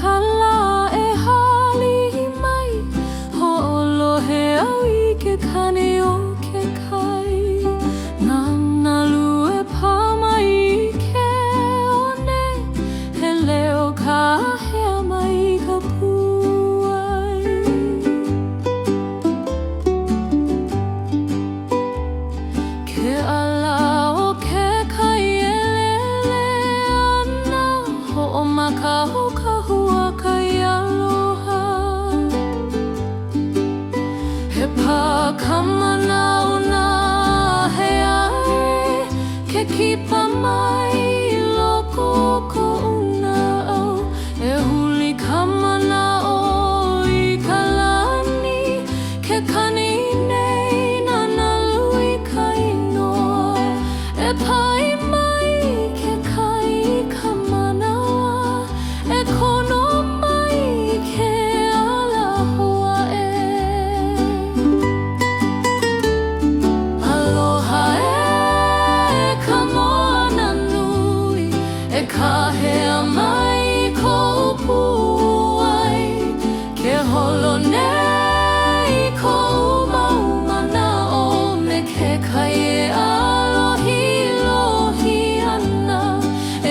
kala e hali mai ho'olohe au I ke kane o ke kai Nana lue pa mai ke one he leo ka hea mai ka puai Ke ala o ke kai e lele ana ho'o makaho ka hua kai aloha He pā kamana o nā he ai ke kipa mai I loko o ko una au E huli kamana o I ka lani ke kani nei nana lui ka inoa E pai mai ke kai ka manawa E kono mai ke ala hoa e Aloha e ka moana nui E ka hea mai ko puai Ke holo nei ko maumana o me ke kai e alohi lohi ana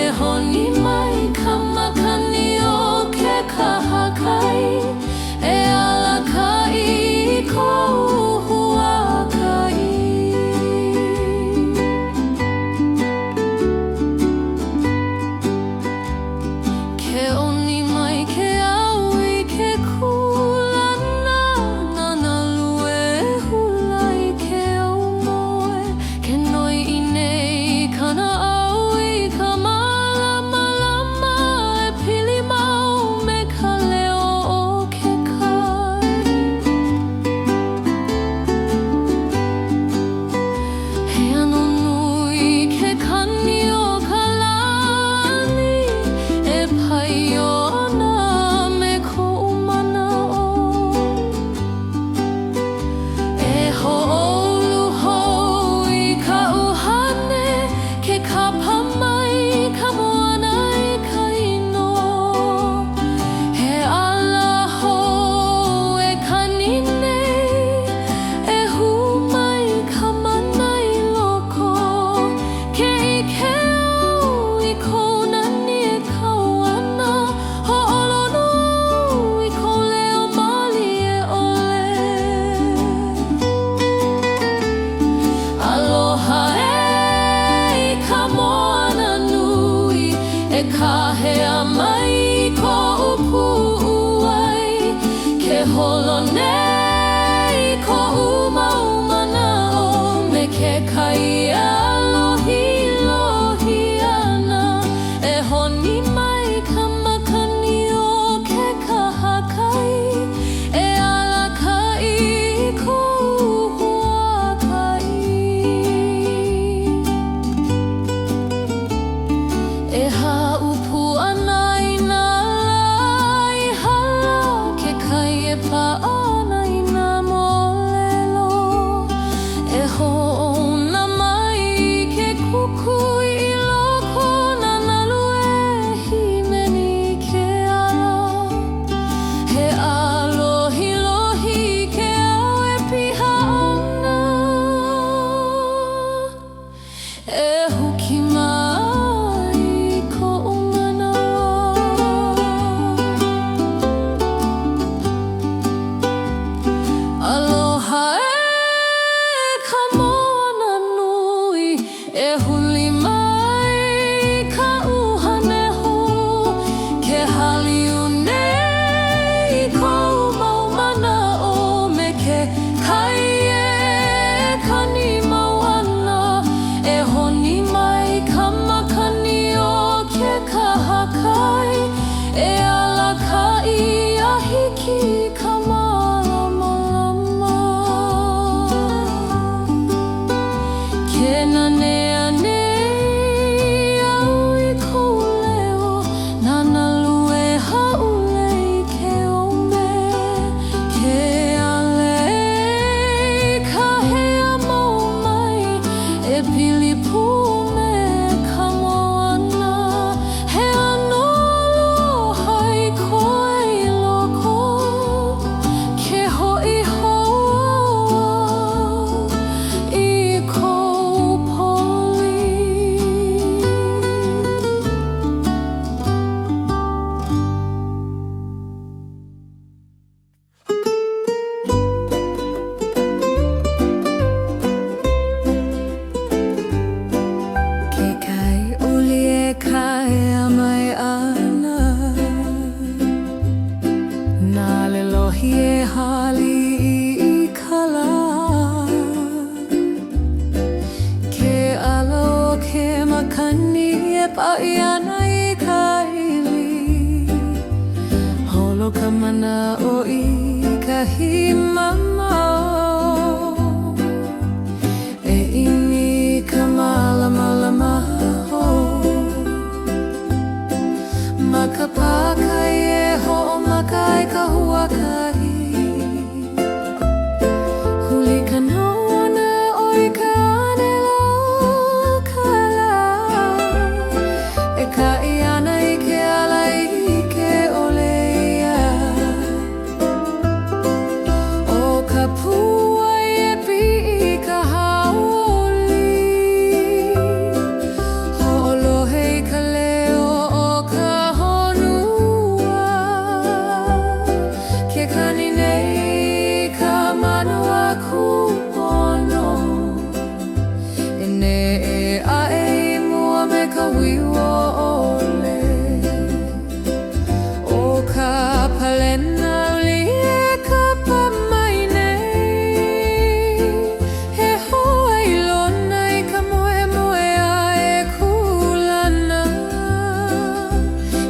E honi mai ka makani o ke kaha kai E ala kai ko hua kai Ke oni mai ke au I ke kulana Nana lue hula I ke au moe Ke noi I nei kana au I ka malama lama E pili mau me ka leo o ke kai He ano nui ke kani o ka lani E pai ona me ko umana o E ho'olu hou I ka uhane Ke kapa mai ka moana I ka inoa He ala hou e kani nei E hu mai ka mana I loko Ke ike au I kona ni e kauana Ho'olono I ko leo mali e ole Aloha e ka moana nui E ka hea mai ko pu'uai Ke holo nei ko maumana o me ke kai alohi lohi ana E honi mai ka makani o ke kaha kai E ala kai ko hua kai E haupu ana I nā lai hala Ke kai e paana I nā molelo E ho'ona mai ke kukui I loko nana lue himeni ke ala He alohi lohi ke au e piha ana E huki mai ko umanawa Aloha e ka moana nui E huli mai ka uhane hou Ke haliu nei ko maumana o me ke kai e kani mauana E honi mai ka makani o ke kaha kai E ala kai a hiki ka malama lama Ke nanea nei au I kou leo Nana lue haule I ke ome Ke ale ka hea mau mai E pili pu me ka moana He ano aloha I ko hali I kala Ke alo ke makani e paiana I ka ili Holo ka mana o I ka himamau E ini ka malama ho Makapakai e ho makai ka huakai Huli ka noana oi ka anelo kala E ka iana I ke ala I ke oleia O ka pua e pi I ka haoli Ho'olohe I ka leo o ka honua Ke kani nei ka manua kupono E ne e ae I mua me ka wiwo ole O ka palena li e ka pamai nei He hoa I lona I ka moe moe a e kulana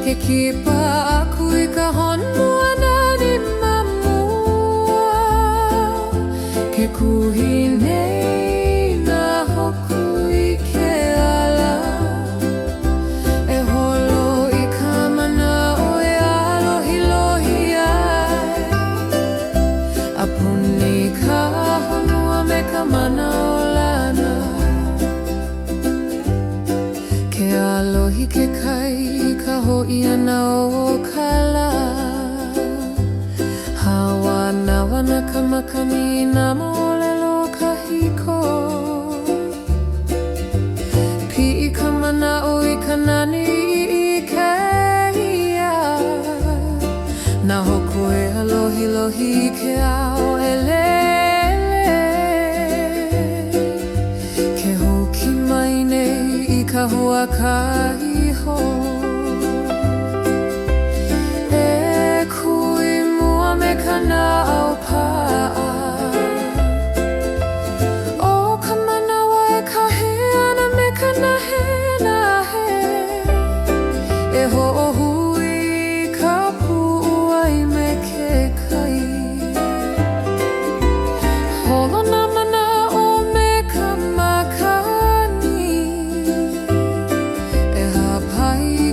Ke kipa aku I ka honua nani mamua Ke kuhi nei na hoku I ke ala E holo I ka mana o e alohi lohi ai A puni ka honua me ka mana o lana Ke alohi ke kai I ka hoi ana o kala Hawa nawa na ka makani na molelo ka hiko Pi'i ka mana o I ka nani I ke ia Na hoko e alohi lohi ke ao e lele Ke hoki mai nei I ka huakai ho E kui mua me ka na au paa O ka manawa e ka he ana me ka na he E ho'ohui ka pu'uai me ke kai Holo na mana o me ka makani E hapai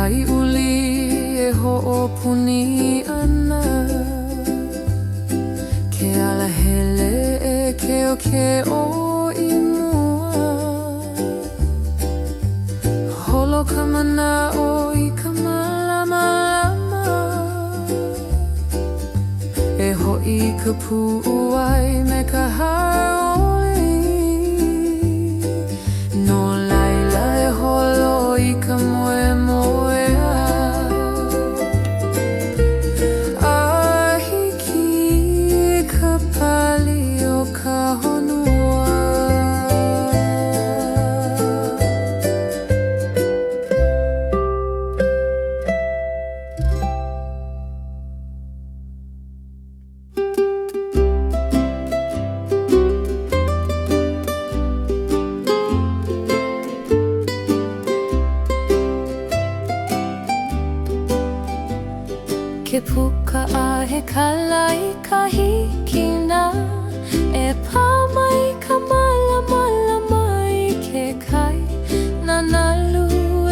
Kai uli e ho'opuni ana Ke ala hele e keo ke o i mua Holo ka mana o i ka malama E ho'i ka pu'uai me ka haoli No laila e holo i ka moe moe a hiki ka pali o ka honua Ke puka a he kalai ka hiki na E pā mai ka malama mai ke kai Na nalu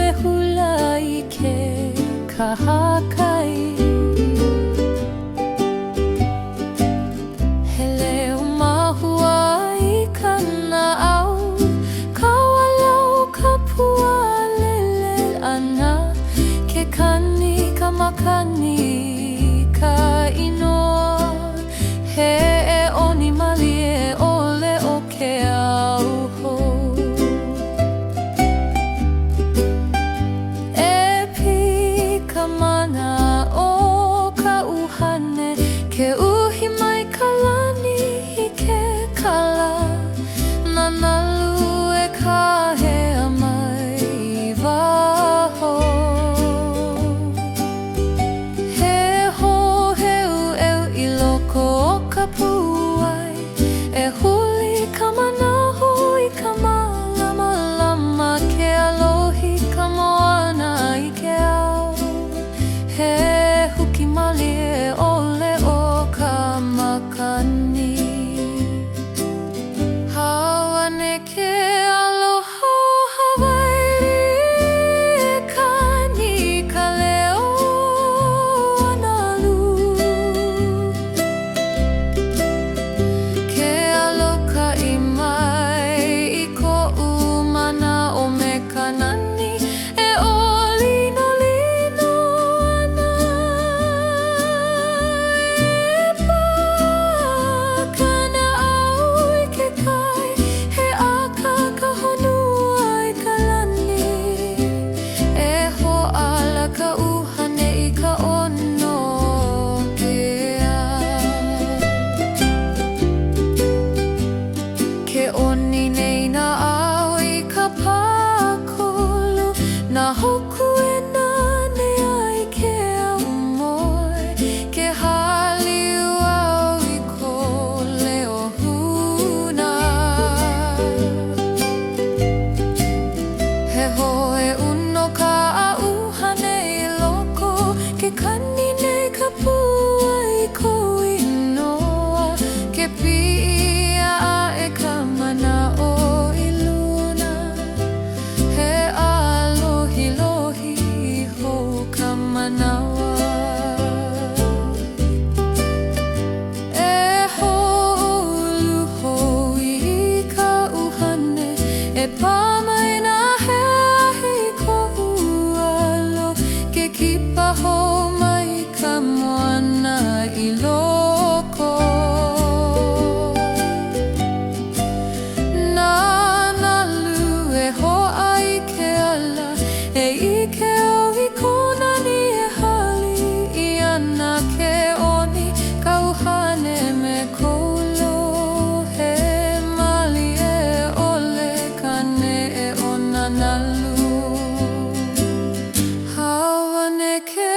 e hula i ke kahakai He leo mahua i ka na au Ka walau ka pua lele ana Ke kani ka makani ka inoa he e oni mali e ole o ke au hou E pi ka mana o ka uhane ke uhi mai ka lani i ke kala Na nalu e ka hea mai i waho Ka puai e huli ka manahu i ka malama lama ke alohi ka moana i ke au He huki mali e ole o ka makani Hawane ke aloha Hawaii e kani ka leo analu Na hoku e nane ai ke au moe Ke hali uau i ko leo huna He hoe uno ka auhane i loko Ke kani nei ka pua i ko inoa Ke pia a e ka mana o i luna He manawa E holu hoi ka uhane E pā mai na hea i ko ualo Ke kipa ho mai ka moana i loko Na nalu e hoa i ke ala E i ke au i kona Na ke oni ka uhane me kolo He mali e ole kane e ona nalu Hawane ke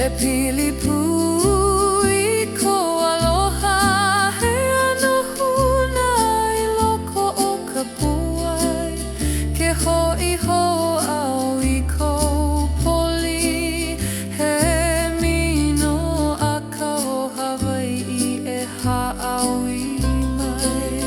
E pili pui ko aloha he ano huna I loko o ka puai ke ho'i ho'au I kou poli he mino a ka o Hawai'i e ha'awi mai.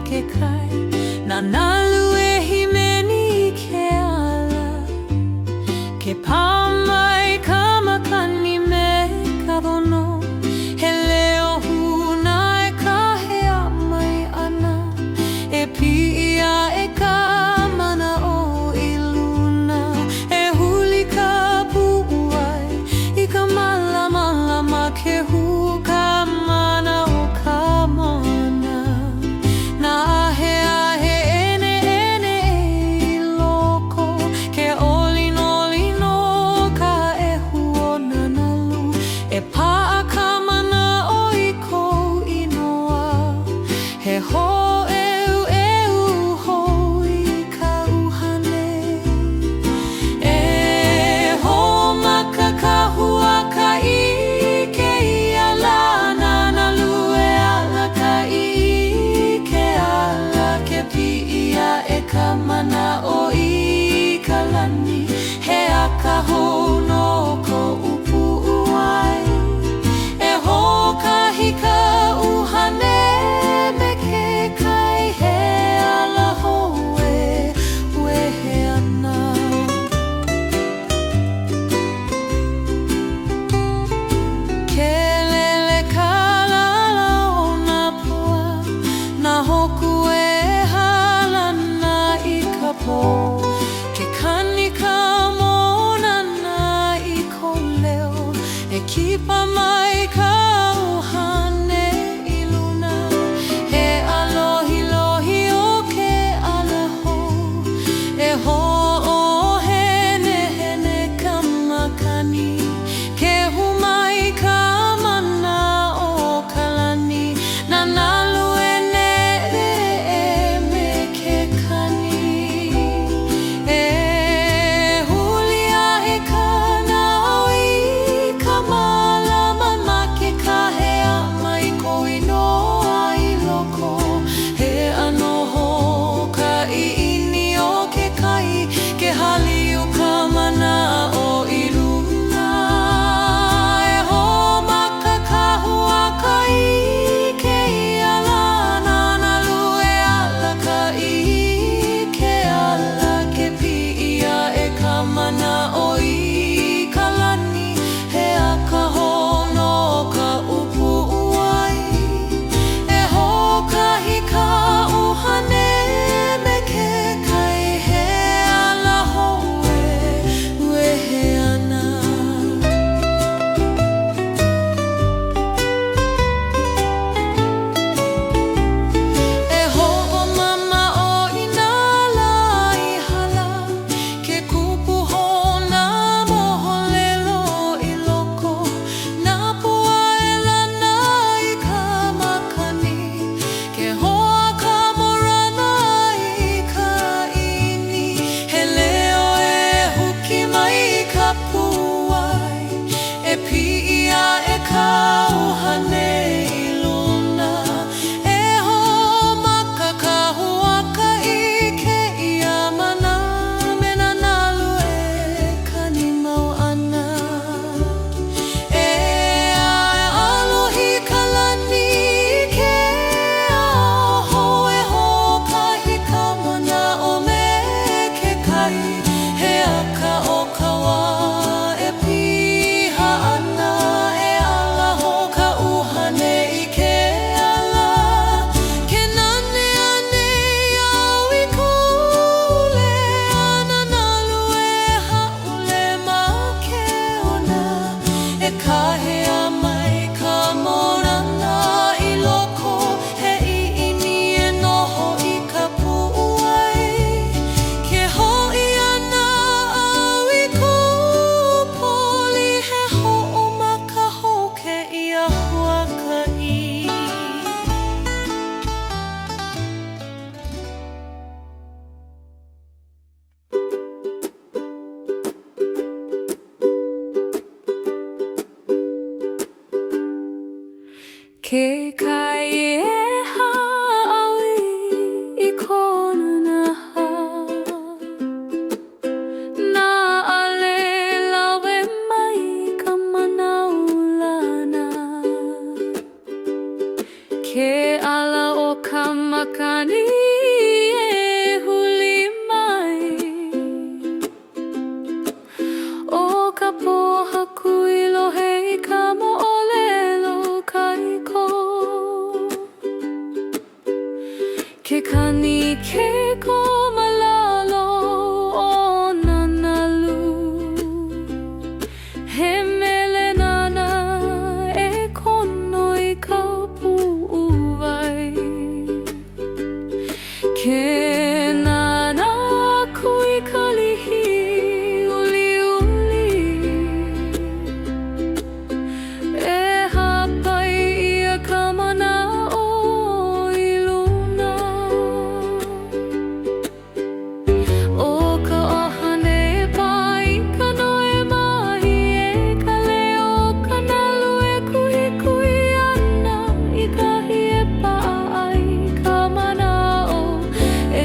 ke kai Na nalu e himeni ke ala Ke pāmai ka makani me ka rono He leo huna e ka hea mai ana E pia e ka mana o I luna E huli ka pu'uai I ka malama ke hu ka mana o ka mana Na ahe ene I loko Ke olino ka e huo nanalu E pa'a ka mana o I kou inoa He ho Mana o I ka lani He aka hono ko upu uai E hokahi ka uhane me ke kai He ala hoe wehe ana Ke lele ka lala o na pua Na hoku Ke kani ka monana I ko leo E kipa mai ka uhane I luna He alohi lohi o ke alaho E ho o hene ka makani Ke humai ka mana o kalani Na nalu Ke kai e ha'awi I kona naha Na ale lawe mai ka manaulana Ke ala o ka makani e huli mai o ka poha kui lohe I ka mo'olelo kaiko ke kani ke ko malalo o nanalu he mele nana e kono I ka pu'uwai ke nana kui kalihi uli uli e hapai ia ka mana'o I luna o ka ʻohane pai ka noe mahi e ka leo ka nalu e kuhi kui ana I kahi e pa'a ai ka mana'o e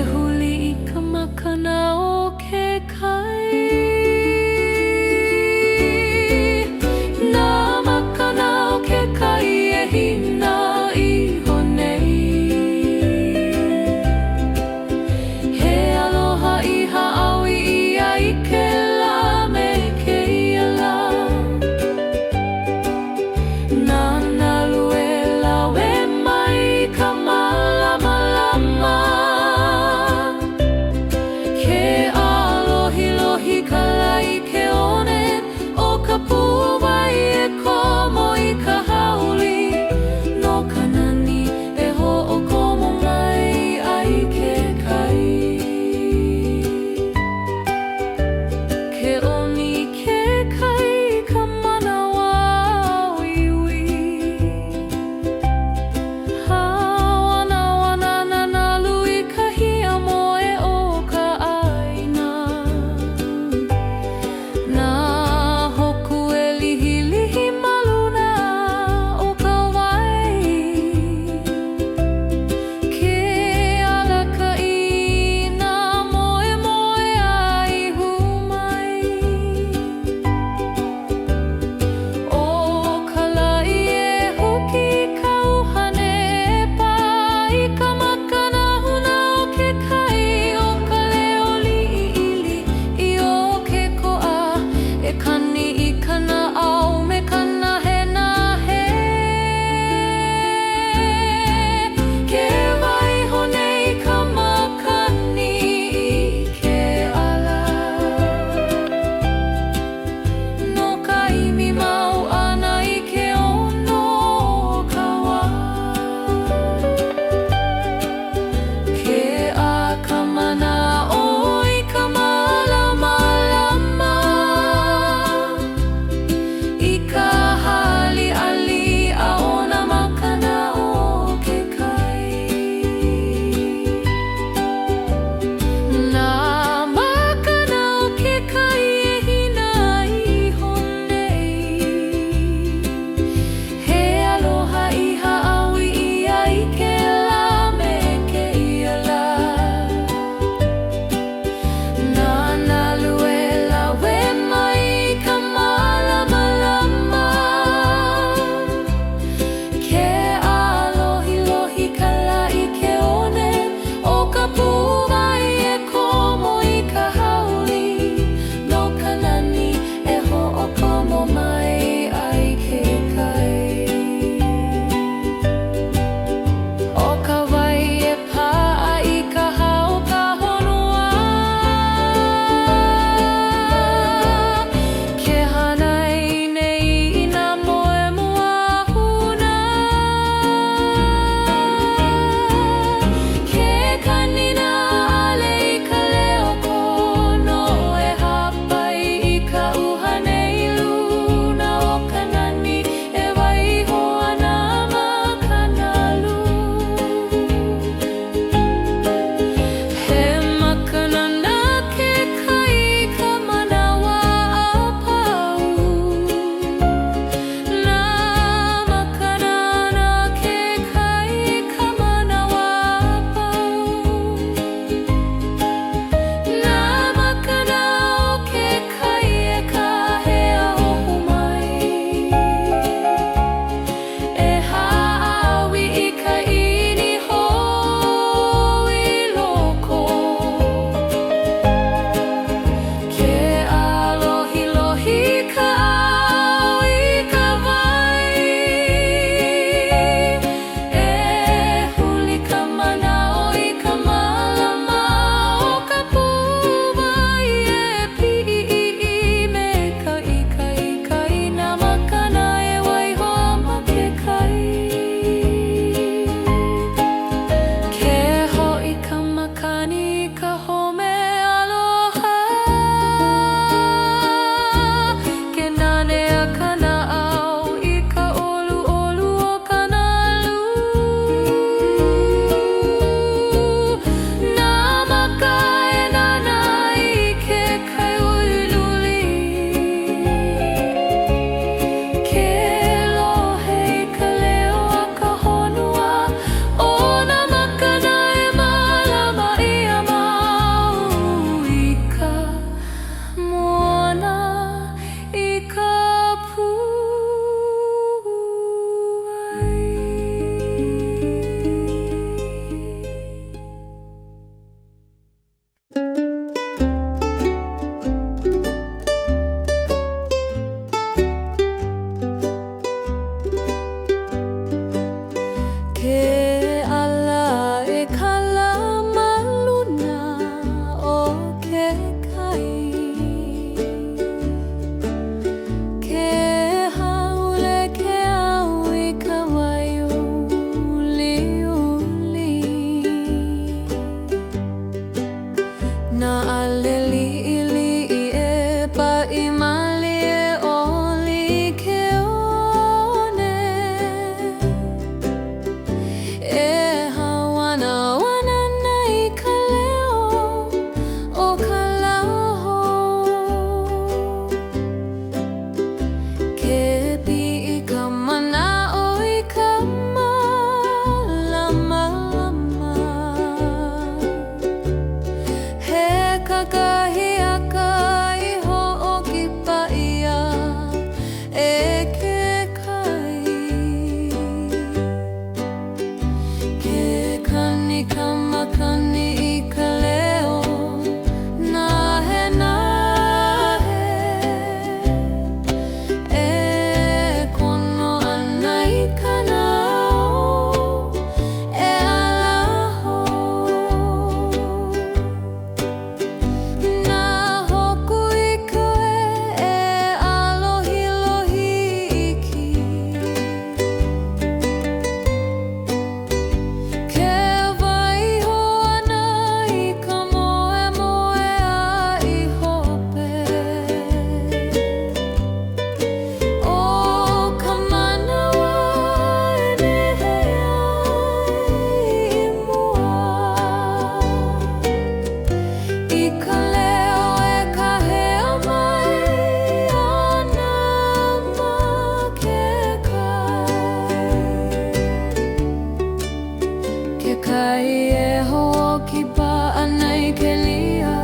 Kekaie hoki pa'anai ke lia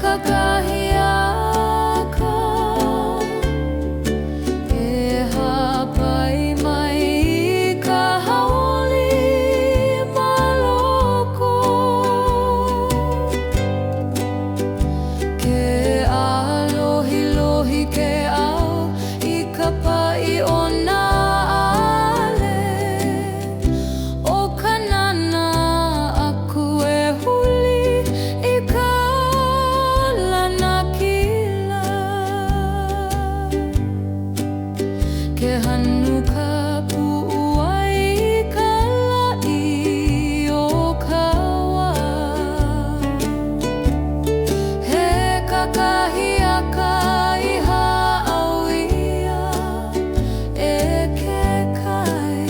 kakahiaka e hapai mai I ka hauoli maloko ke alohi lohi ke ao I ka pa'i o nā ke hanu ka pu'uai ka la'i o ka wā he kakahiaka I ha'au ia e ke kai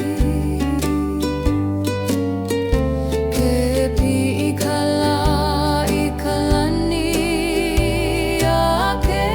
ke pi'i ka la'i ka lani a ke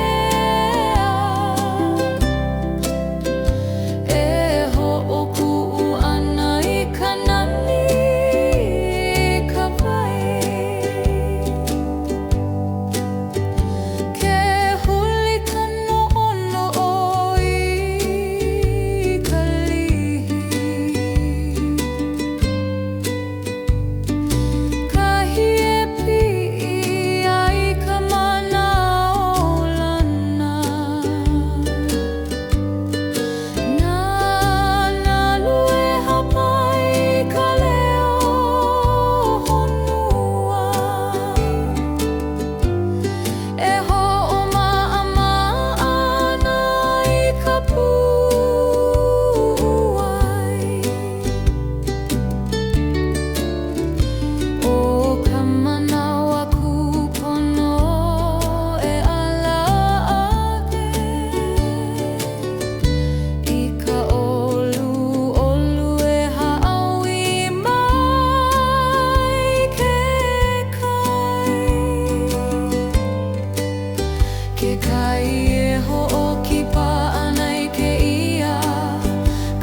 Ke kai e ho'oki pa'anai ke ia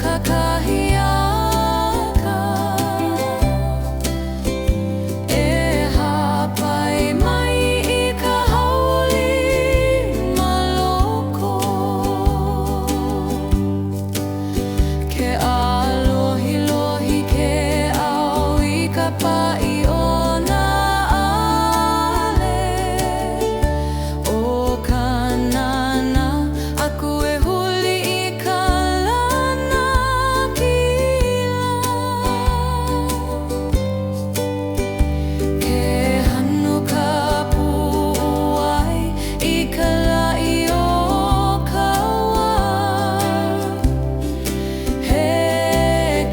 kakahiaka e hapai mai I ka hauoli maloko ke alohi lohi ke ao I ka pa'i o nā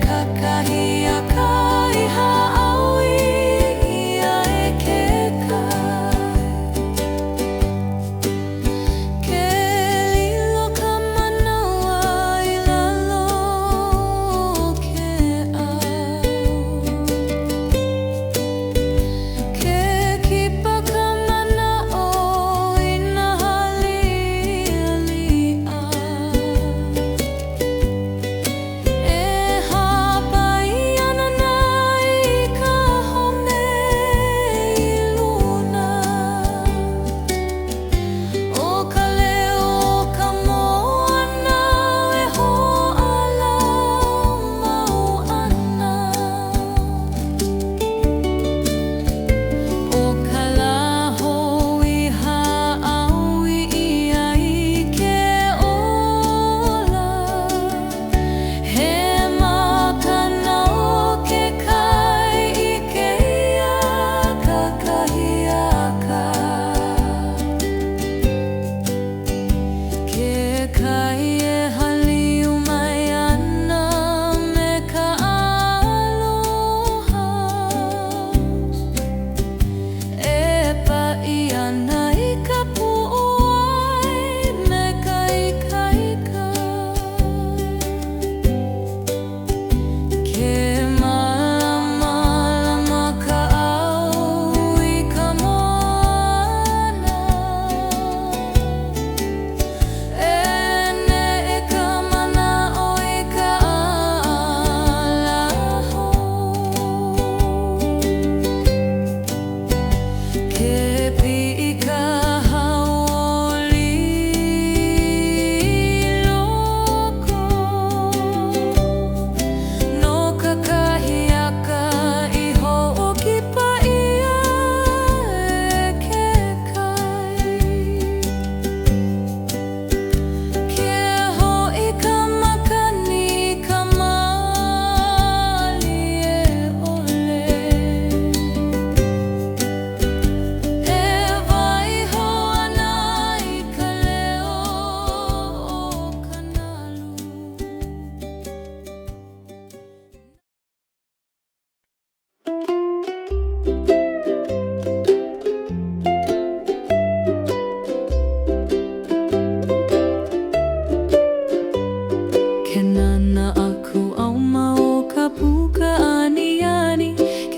Kakahiaka I ha'au ia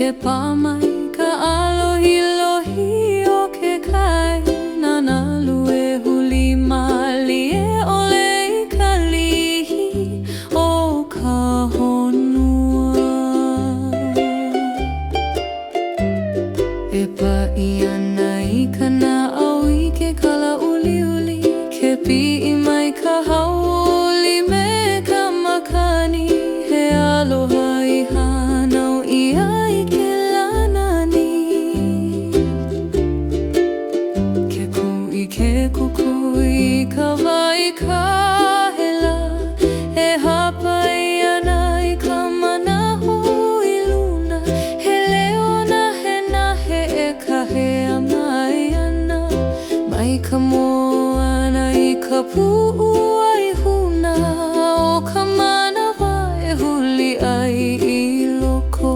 e pa mai ka alohi lohi o ke kai nana lue huli mali e ole I ka lihi o ka honua e pa I ana I kana au I ke kala uli uli ke pi I mai ka hauli me ka makani he aloha I hanau ia I ke lanani ke ku I ke kuku I ka wai ka hela e hapai ana I ka manaho I luna he leona he nahe e ka hea mai ana mai ka moana I ka pu'u ai huna o ka manawa e huli ai I loko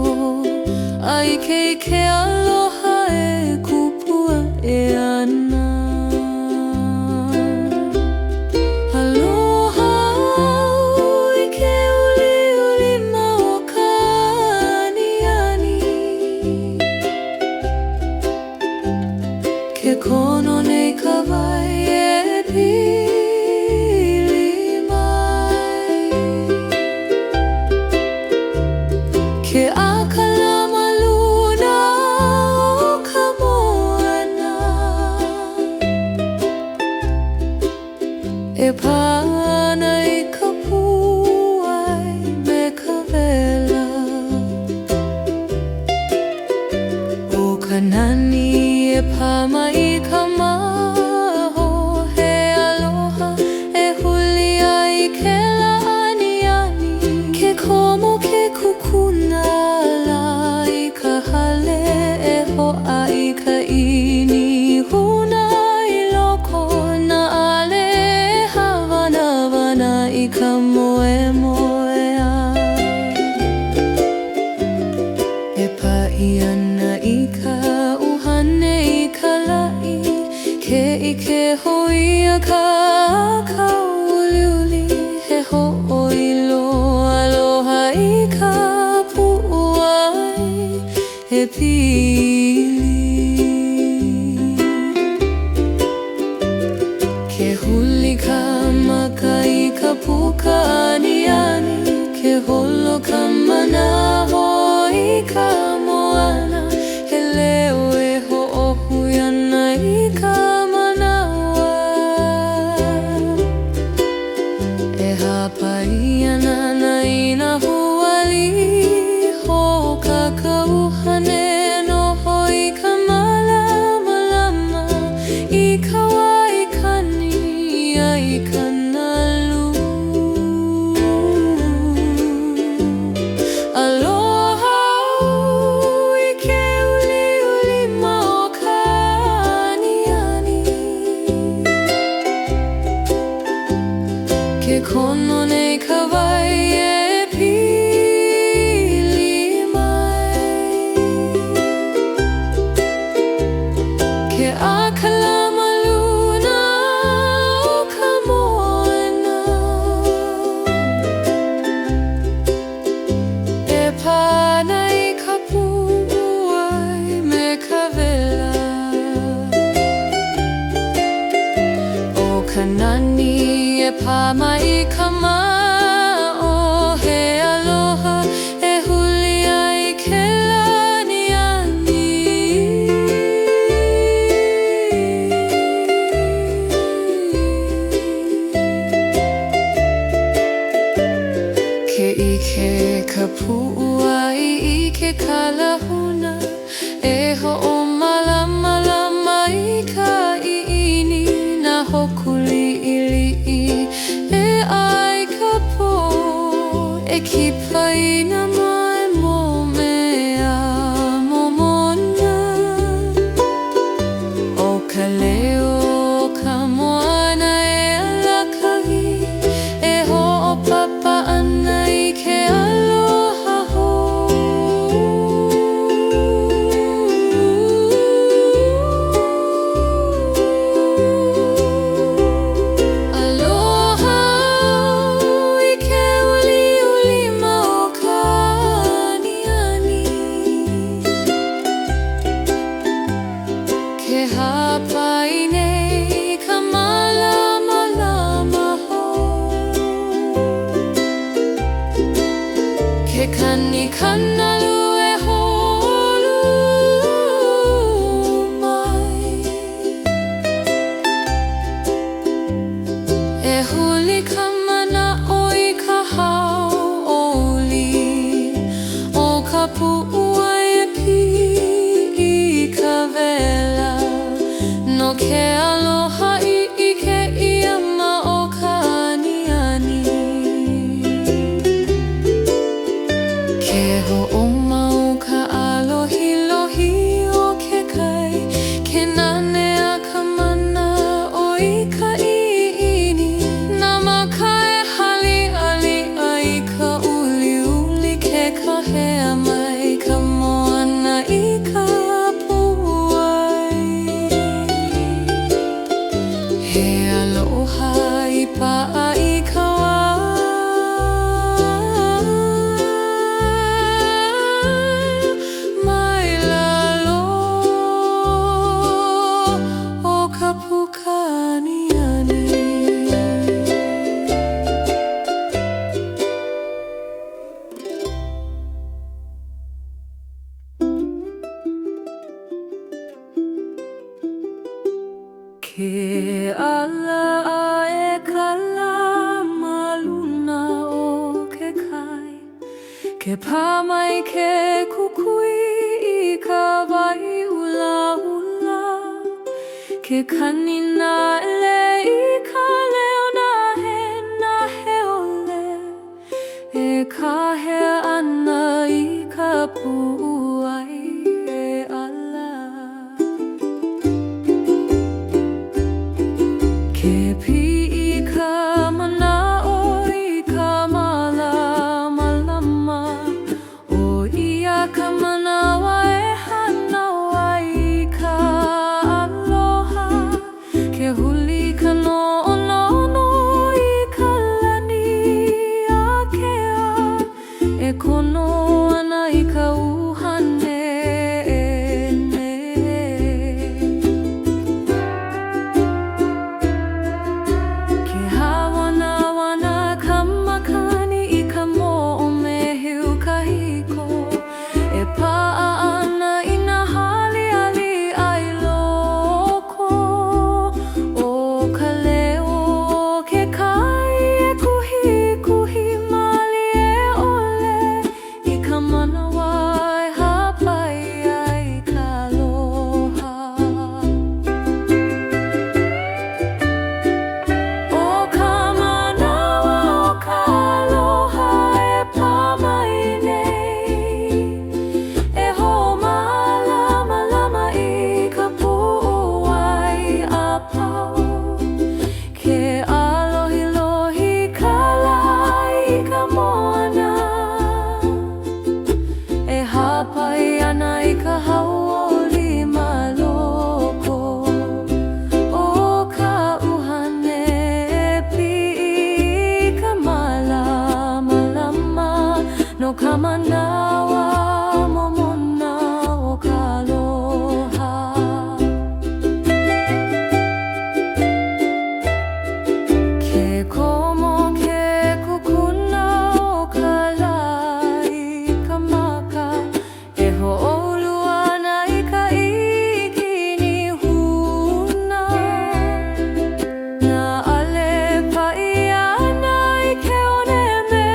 ai ke aloha e kupua e ana aloha au I ke uli uli ma o ka aniani ke kono nei ka wai e pili mai ke akalama luna o ka moana e pana I ka puai me ka wela o ka nani e pa mai ka maho he aloha e huli ai ke lani ani ke komo ke kukuna la I ka hale e hoa I ka ini huna I loko na ale hawana wana I ka moe moe e pa I ana I ka uhane I ka lai ke hoia ka kauliuli he ho'oilo aloha I ka pu'u ai he pili ke huli ka maka I ka puka aniani ke holo ka manaho I ka moana he leo e ho'ohui ana I ka manawa e hapai ana na I na huali ho ka kauhane noho I ka malama lama I ka wai kani ai ka nalu aloha au I ke uli uli ma o ka aniani ke kono nei ka wai e pili mai ke akalama luna o ka moana e pana I ka pu'u ai me ka wela o ka nani e pa mai ka ma'o he aloha e huli ai ke lani ani ke ike ka pu'u ai I ke kalahuna e ho'o malama lama I ka i'ini na hokuli ili'i e ai ka po e kipai na mai mo mea momona o ka leo ka moana e alakahi e ho'opapa ana I ke aloha ho aloha au I ke uli uli ma o ka Ke ala e kala maluna o ke kai, ke pā mai ke kukui I ka wai ula ula, ke kanina ele I ka leo na he ole, e ka he ana I ka puai e ala. Ke pi'i ka mana'o I ka malama lama, o ia ka manawa e hanawa I ka aloha, ke huli ka no'ono'ono I ka lani akea, e kono ana I ka uhane. No ka manawa momona o ka aloha, ke komo ke kukuna o ka lai ka maka, e ho'olu ana I ka ikini huna, na ale pa'i ana I ke one me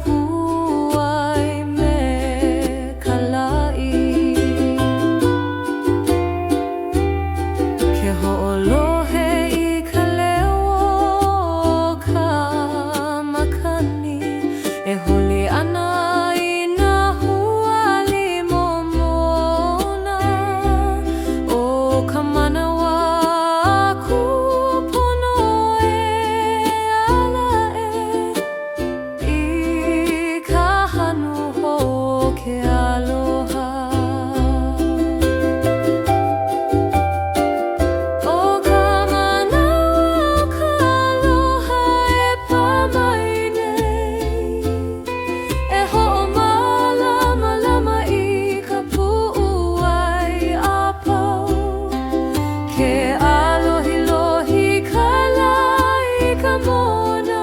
puai me kalai, ke ho'olohe I ka leo o ka makani, e huli ana I na huali momona, o ka manawa aku pono e ala ke aloha. O ka manawa o ka aloha e pā mai nei, e ho'omalama lama I ka pu'u ai a pau, ke alohi ka lai ka mona,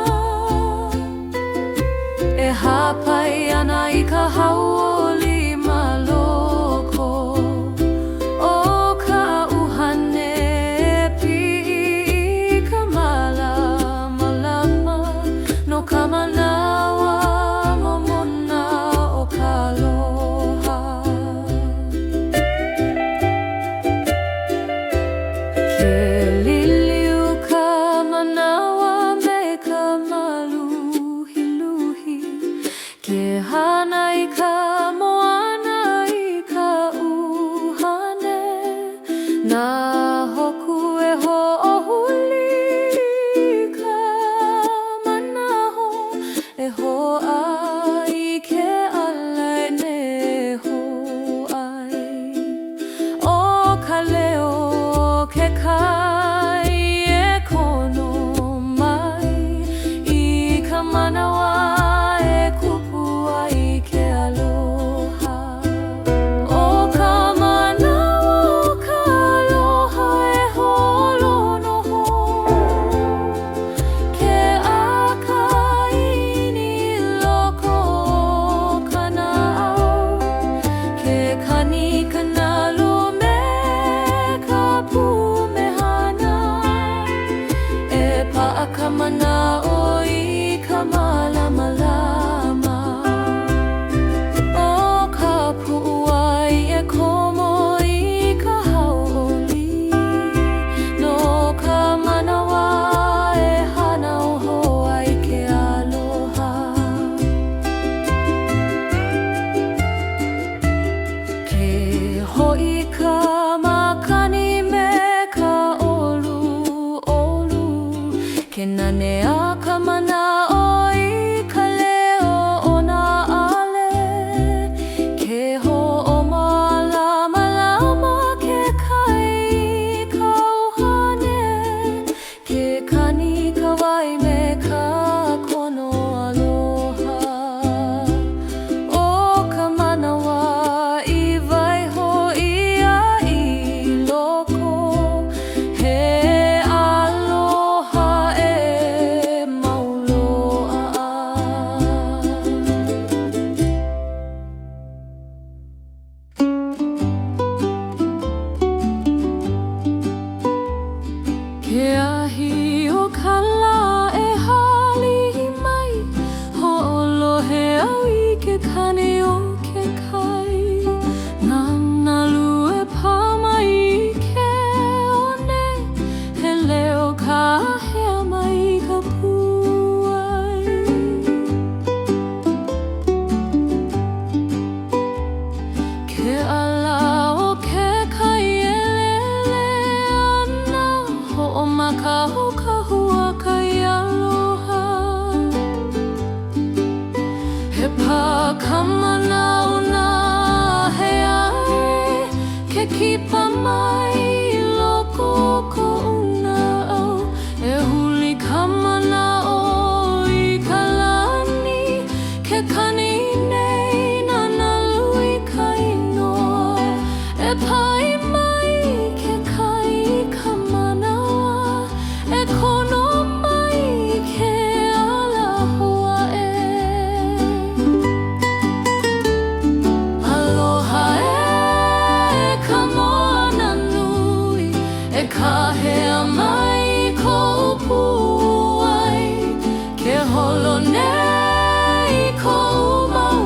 e hapai ana I ka hauoli maloko, o ka uhane pi'i ka malama lama, no ka manawa momona o ka aloha. Ke liliu ka manawa me ka maluhiluhi, ke hana I ka moana I ka uhane, na hoku e ho'ohuli ka manaho, e ho'a I ke ala ne ho'a. pa kamana una he ai ke kipa mai loko ko una au e huli kamana o I kalani ke kani nei nana lui kai noa e pai mai ke kai kamana e kono mai ke ala hoa e aloha e ka moana nui e ka hea mai ko puai ke holo nei ko mau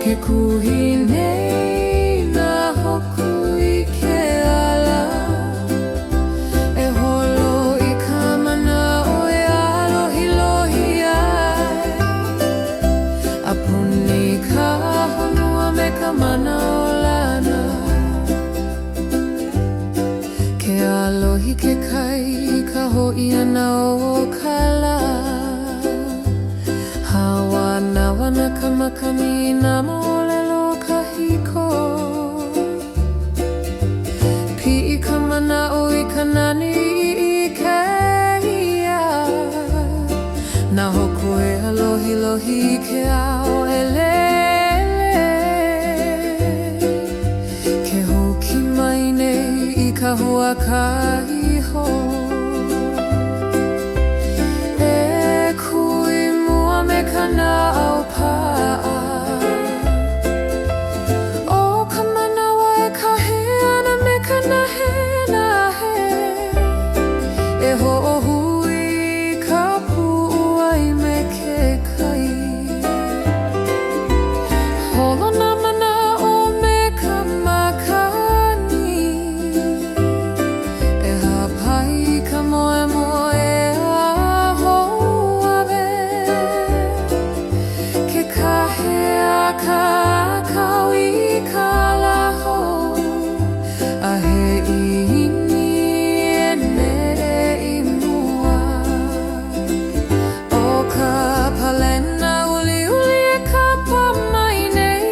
ke kuhi nei na hoku I ke ala e holo I ka manao e alohi ai a puni ka honua me ka manao lana ke alohi ke kai I ka ho'i ana o ka la hawa nawa na ka makani na molelo ka hiko pi'i ka manao I ka nani I ke ia na hoku e alohi lohi ke ao e lele ke hoki mai nei I ka hua ka iho e kui mua me ka nao pa'a o ka manawa e kahe ana me ka nahe e ho'ohui ka pu'u ai me ke kai holo na manao me ka makani e hapai ka moe moe a ho'awe ke kahe a ka kau I ka laho a he imi e ne'i mua o ka palena uli uli e ka pa mai nei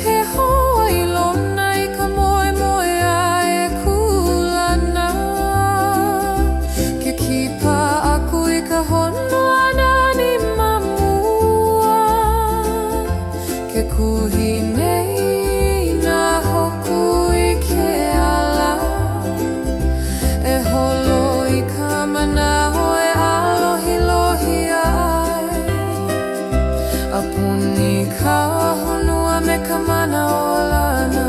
he hoa I lona I ka moe moe a e kulana ke kipa aku I ka honua nani mamua ke kuhi nei na hoku I ke ala e holo I ka manao e alohi lohi ai a puni ka honua me ka manao lana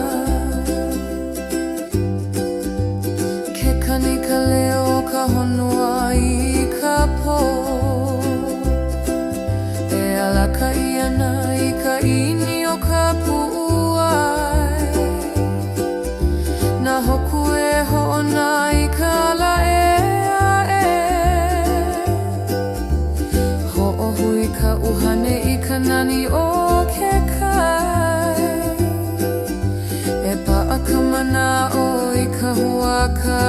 ke kani ka leo ka honua I ka po e alaka I ana I ka ini o ka pu'u ai na hoku e ho'ona I ka la e ho'ohui ka uhane I ka nani o ke kai e pa'a ka manao I ka hua ka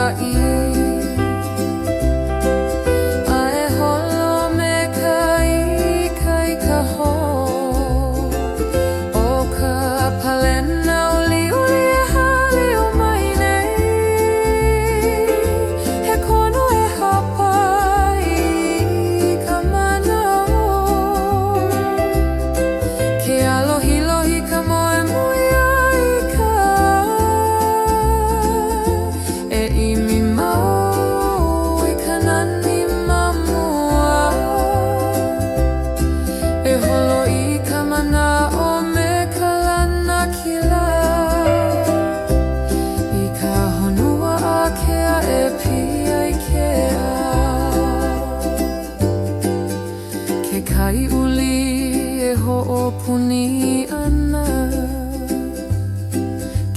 a e holo me ka I ka ho o ka palena uli uli e hali o mai nei he kono e hapai I ka manao ke alohi lohi ka moe moe ai ka e imi mau I ka nani mamua e holo I ka manao me ka lana kila I ka honua a kea e pia I ke ke kai uli e ho'opuni ana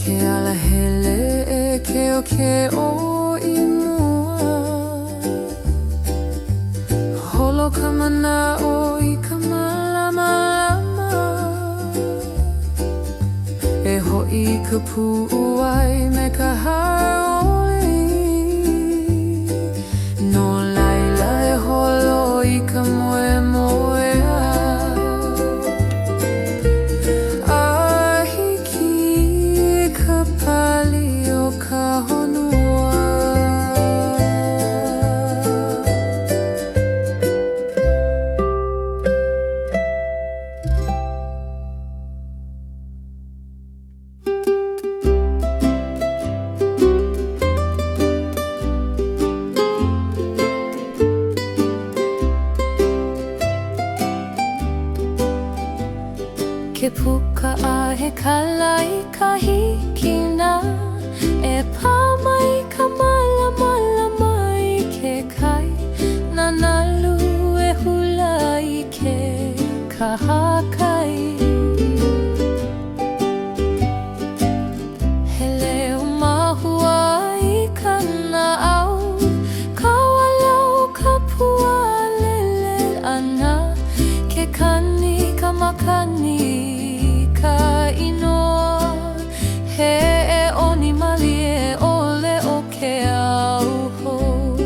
ke ala hele e ke o ke o I mua holo ka manao I ka malama e ho'i ka pu'u ai me ka haoli no laila e holo I ka moe moe a hiki ka pali o ka honua Ke puka a he kala I ka hikina e pā mai ka malama mai ke kai na nalu e hula I ke ka hakai. He leo mahua I ka na'au, ka walau ka pua lele ana, ke kani ka makani ka inoa. He e oni mali e ole o ke au hou.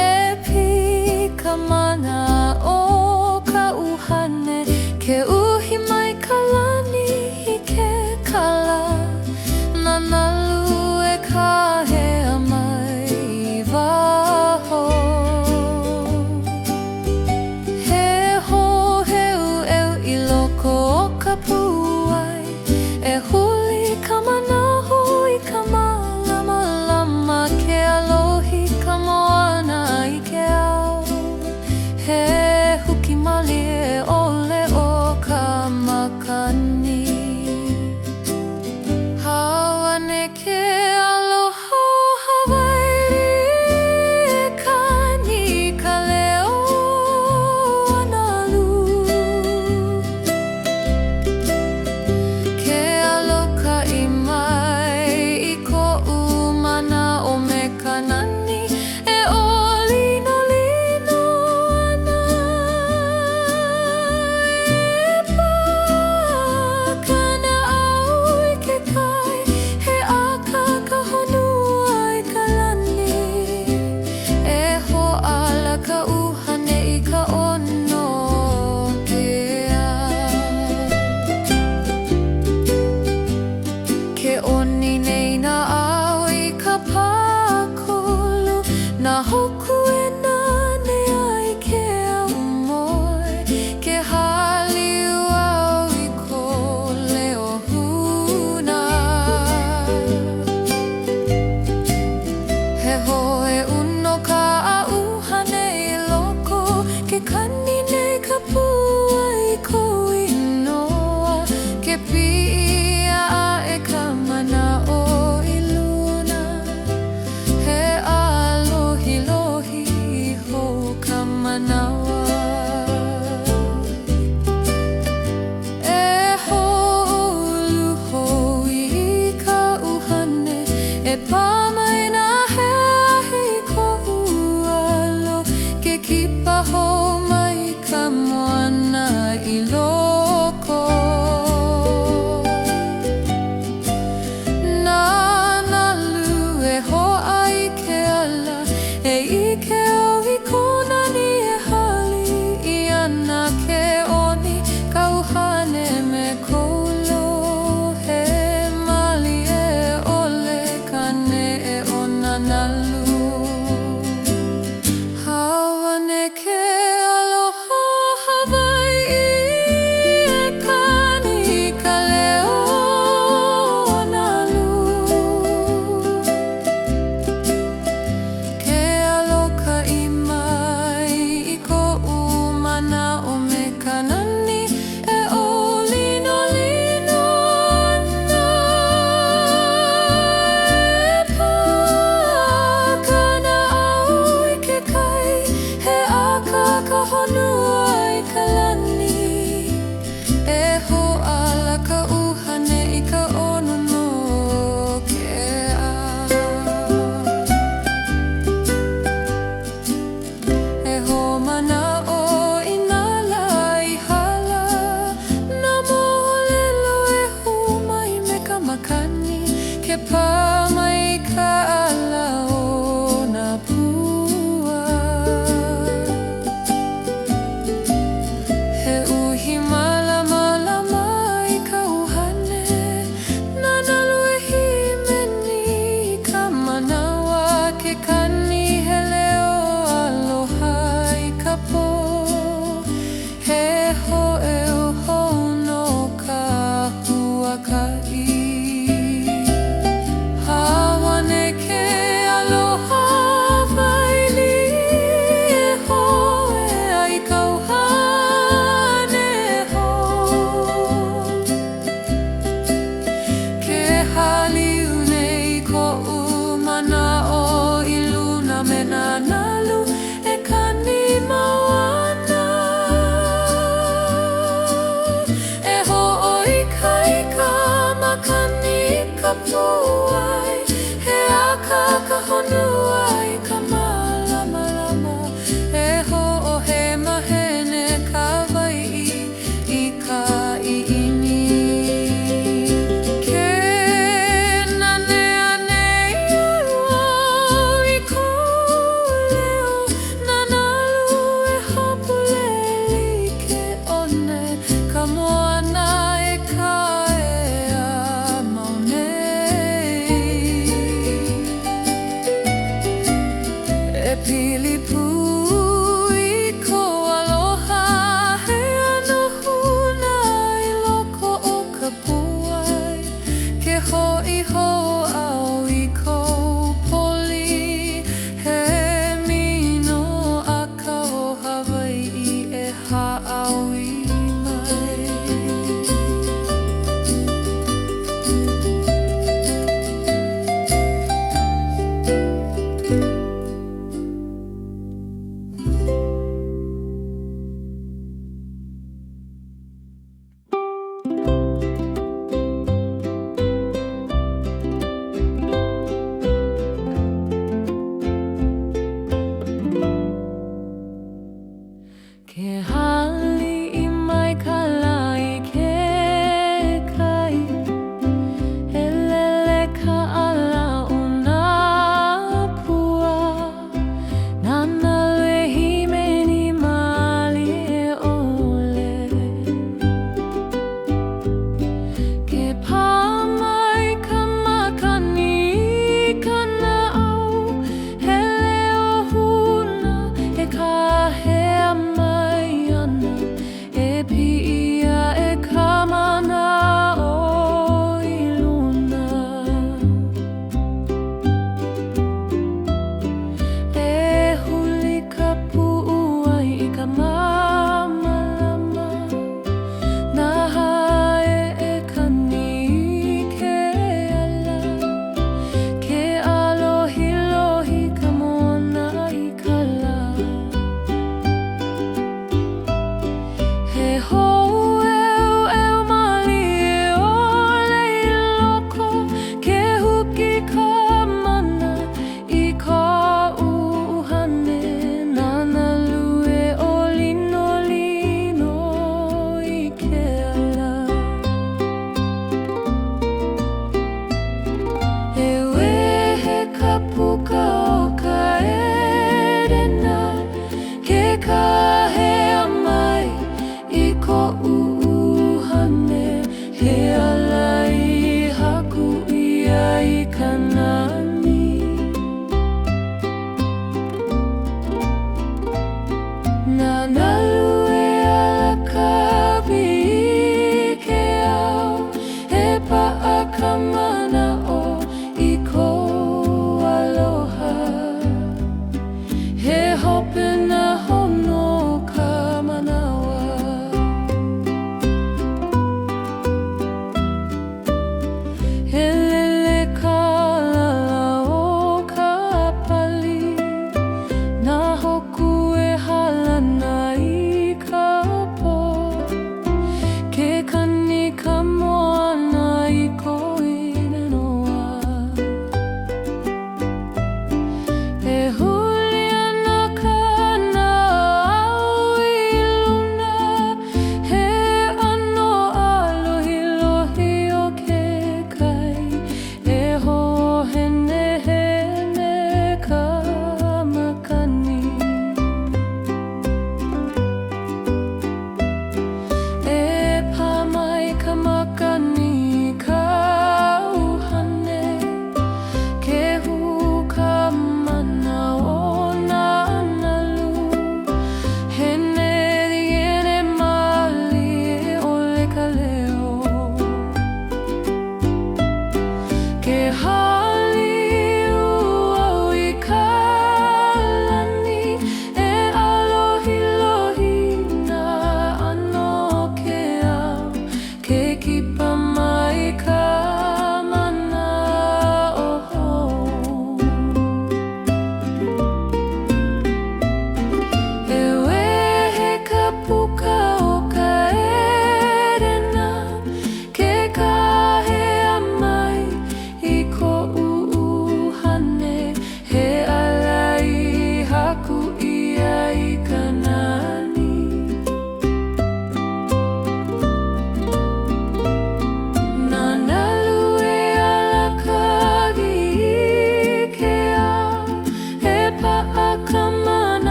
E pi ka mana o ka uhane, ke uhi mai ka lani I ke kala. Nanalu e ka hea mai waho. He hoheu eu I loko o ka puai, e huli ka manaho I ka malamalama, ke alohi ka moana I ke ao. He huki mali e ole o ka makani. Hawane ke aloha Hawaii e kani ka leo analu. Ke aloka I mai I ko'u mana o me kanani, e olino lino ana. E pā kana au I ke kai, he aka ka honua I ka lani. E ho'ala ka uhane I ka ono kea. Ke oni nei na au I ka pakolu, na hoku e nane ai ke au moe. Ke haliu au I ko leo huna. He hoe uno ka auhane I loko, ke kani nei ka pua I ko inoa. Ke pia a e ka mana o I luna. He alohi lohi I hou ka manawa. E ho'olu hou I ka uhane, e pā mai nā hea I ko'u alo, ke kipa hou mai ka moana I loko. Nanalu e ho'a I ke ala, e ike o I konani e hali I ana ke oni ka uhane me kolo. He mali e ole kane e o nanalu. Hawane ke aloha Hawaii e kani ka leo analu. Ke aloka I mai I ko'u mana o me kanani, e olino lino ana. E pā kana au I ke kai, he aka ka honua I ka lani. E ho'ala ka uhane I ka ono no kea. E ho mana o I nala I hala, na mo'olelo e hu mai me ka makani, ke pā mai ka ala o na pua. honua I ka malama lama e ho'ohe mahene ka wai'i I ka i'ini ke nanea nei au I ko leo nanalu e hapule like one ka moana e ka pili pui ko aloha he ano huna I loko o ka puai ke ho'i ho au I ko poli he mino a ka o Hawai'i e ha'awi mai ke hali I mai ka lai ke kai e lele ka ala o nā pua nana lue himeni mali e ole ke pā mai ka makani ka na au he leo huna e ka hea mai e pi'ia e ka mana o I luna e huli ka pu'u ai I ka mamalama na hae e ka ni ke ala ke alohi lohi ka mona I ka la he hou eu mali e ole I loko ke huki ka mana I ka uhane nana lue o lino lino I ke ala e wehe ka puka o ka erena ke kahea mai I ko uhane he ala I haku ia I ka nani nana lue ala ka ke au e pa'a ka mana o I ko aloha he hope na hono ka manawa he lele ka lala o ka pali na hoku e hala nai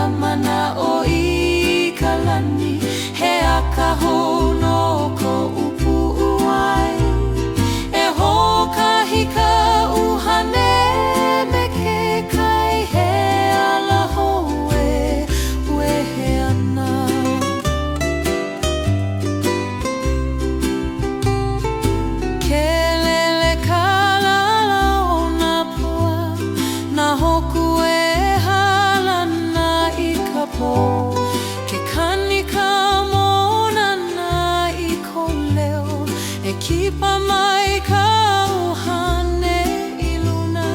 mana o I kalani he akahono ko upu uai e hokahi ka uhane me ke kai he ala hoe wehe ana kelele kalala o na pua na hoku e halana I ka po ke kani ka mona na I ko leo e kipa mai ka uhane I luna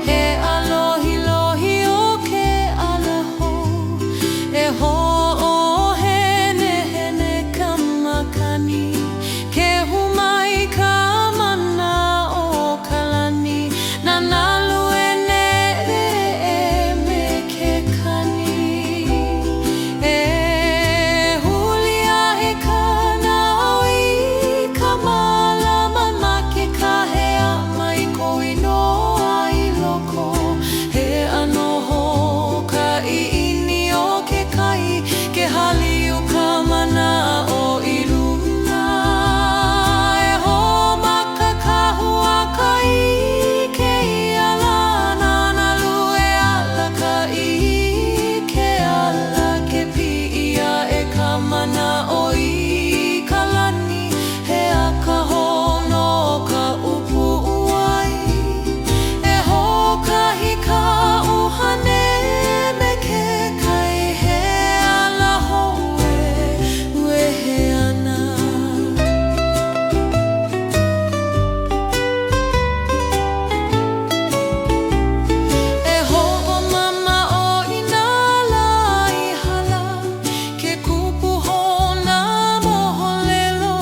he alohi lohi o ke alaho e ho o hene hene ka makani ke humai ka mana o kalani na nalu e nere e me ke kani e hulia e kana o I ka malama ma ke kahea mai ko inoa I loko he anoho ka ini o ke kai ke haliu ka mana o I luna e ho maka kahua ka I ke ala nana lue ala ka I ke ala ke pia e ka mana o I kalani he akahono ka upu uai e hokahi ka uhane me ke kai he ala hoe wehe ana e ho'o mama o ina la I hala ke kupu hona moholelo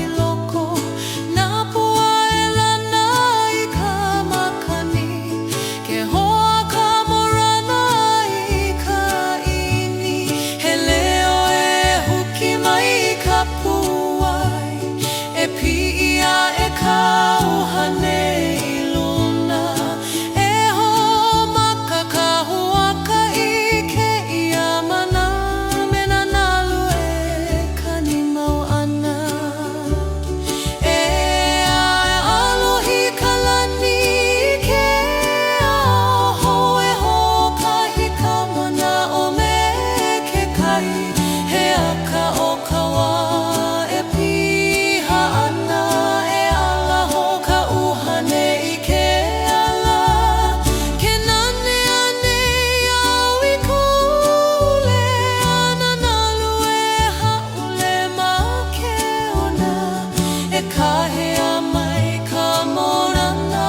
I loko na pua e lana I ka makani ke hoa ka morana I ka ini he leo e huki mai ka puai e pia e ka uhane I luna e ho maka ka hua ka I ke ia mana me na nalu e kani mau ana e alohi kalani ke aho e hokahi ka mana o me ke kai he aka o kawa e piha ana e ala ho ka uhane I ke ala ke nane ane au I kule ana nalu e haule ma ke ona e kahea mai ka morana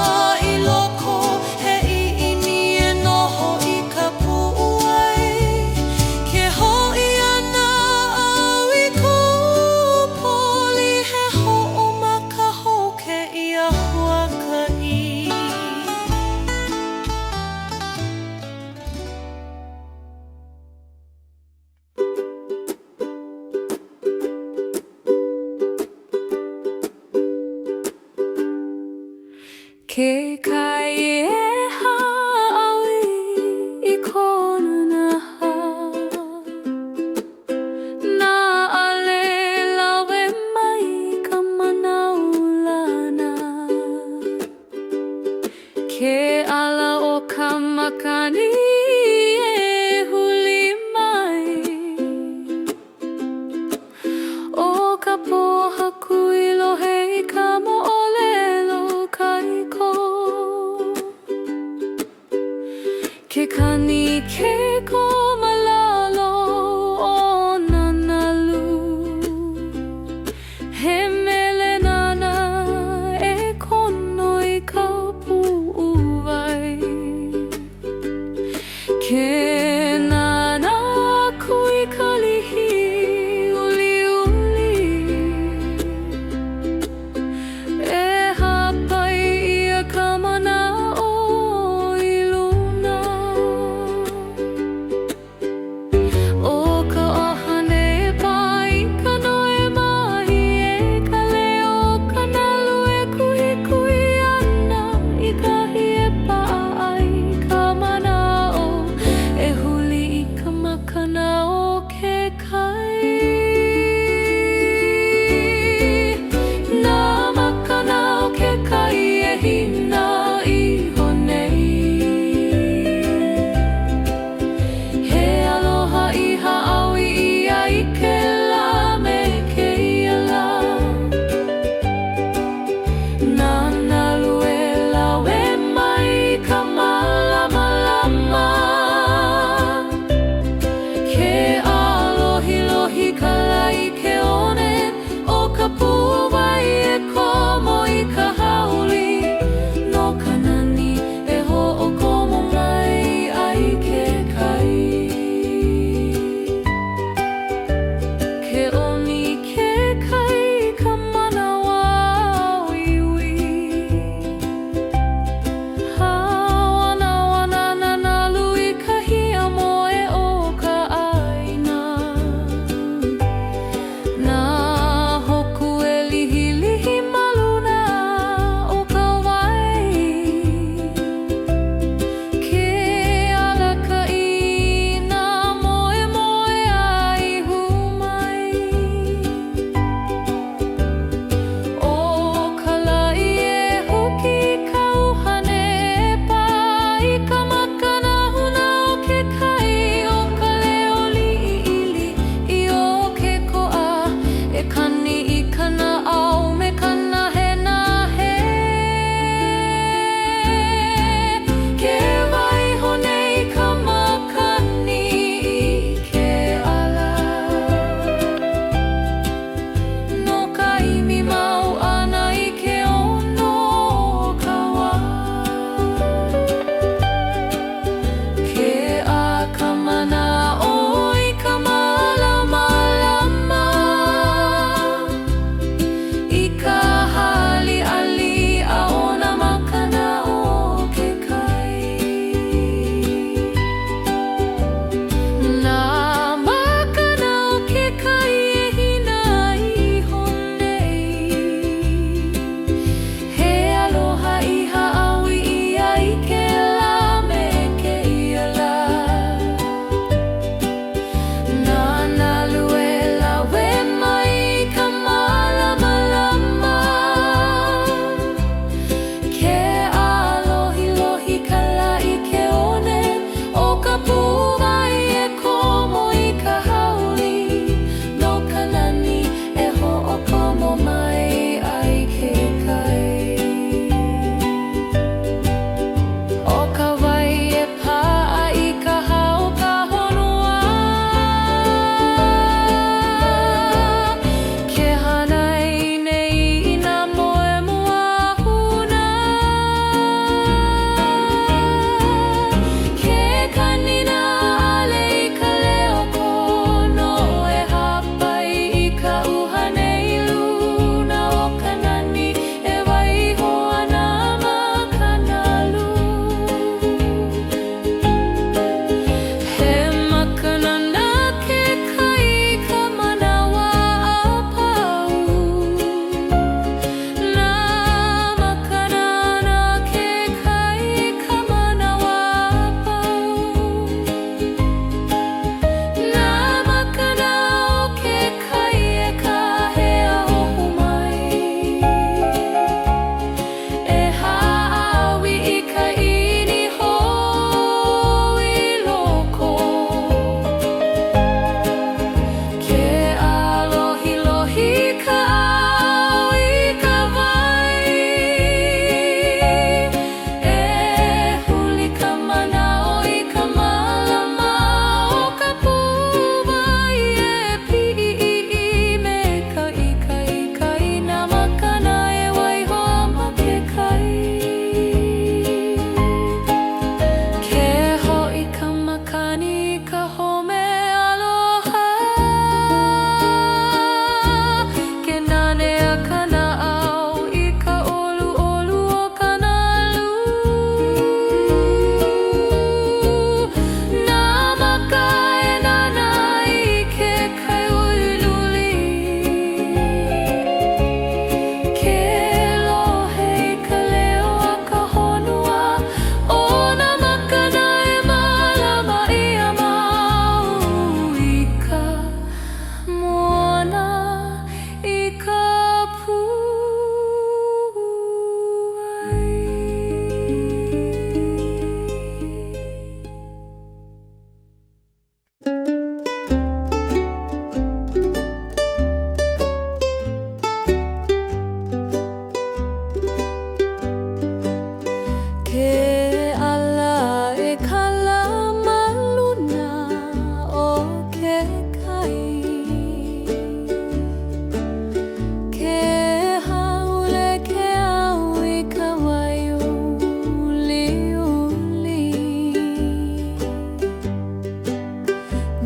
I loko he ini e noho I ka pu'uai ke ho'i ana au I kupoli he ho'o maka hoke ia huakai ke kai e ha'awi I kona naha na ale lawe mai ka manaulana ke ala o ka makani e huli mai o ka poha kui lohe I ka mo'olelo kai ko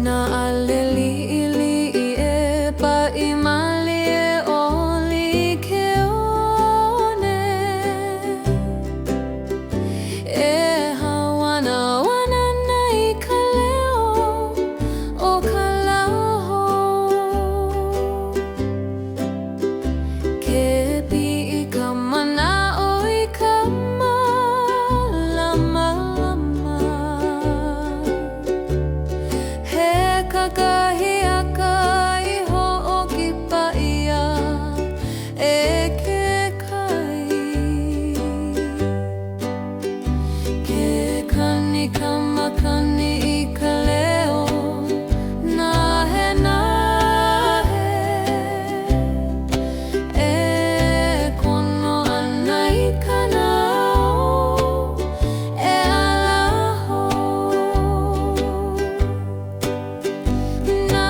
Na aleli ili e pa I mali e oli ke one E hawana wana nei ka leo o ka laho Ke pi I ka mana o I ka malama He kakahiaka I ho'oki paia e ke kai Ke kani kamakani I ka leo nahe nahe E kono ana I ka nao e alaho Na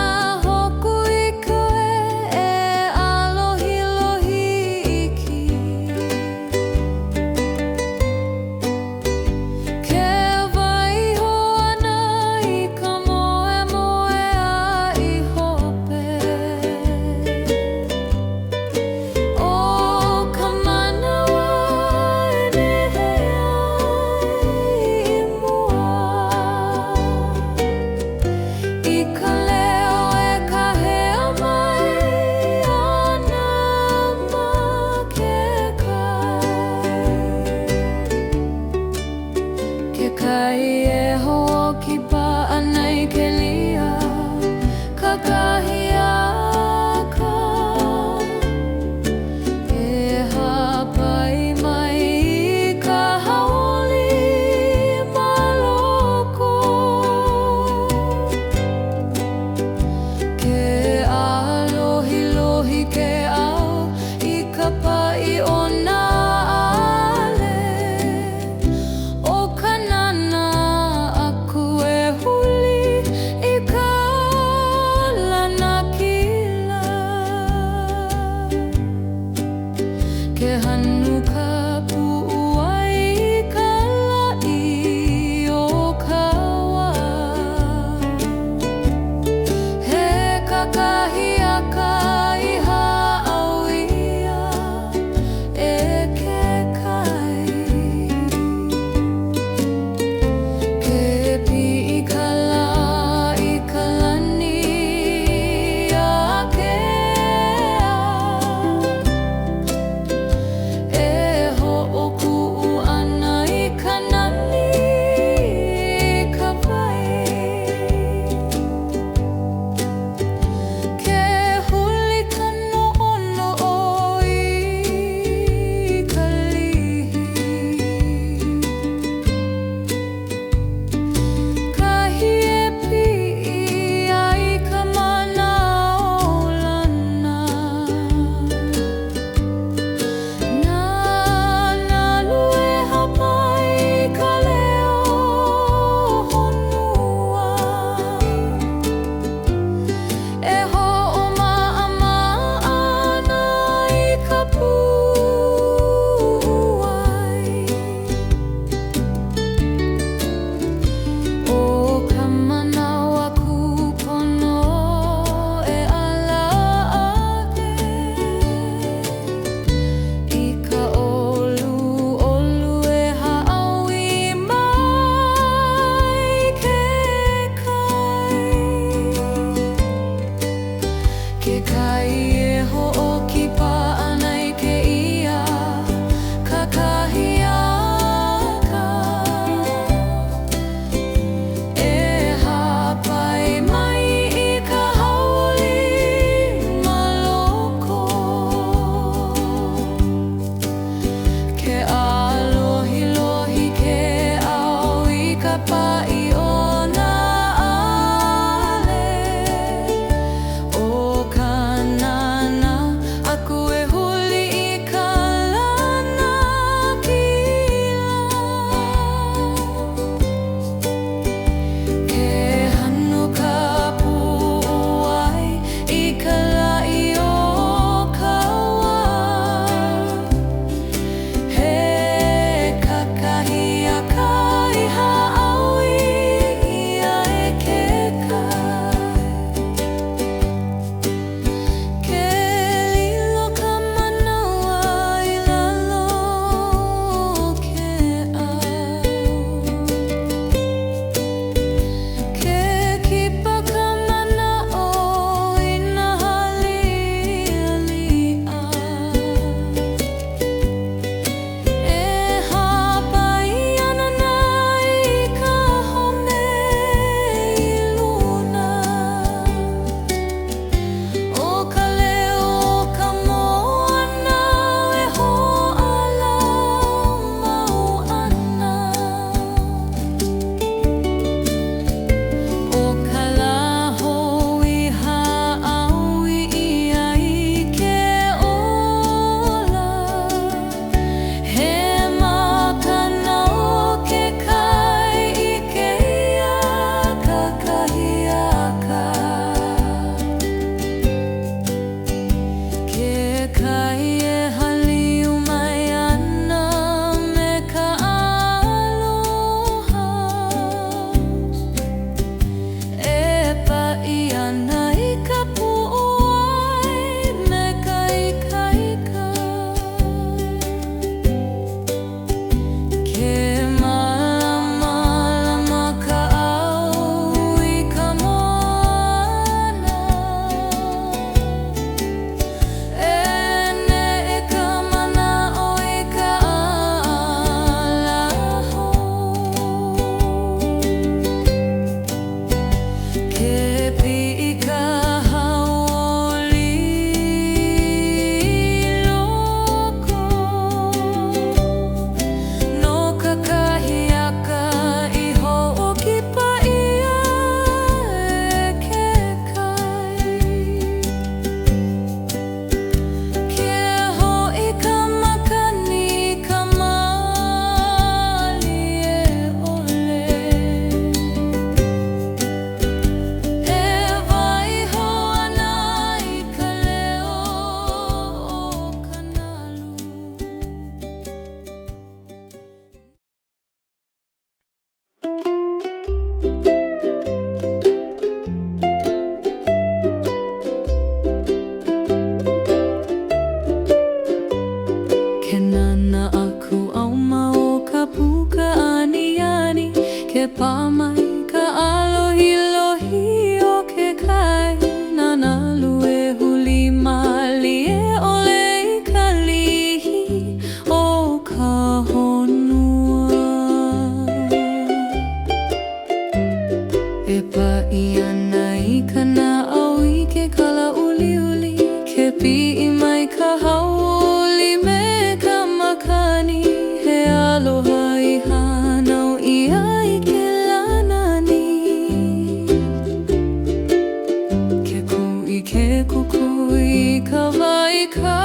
i ka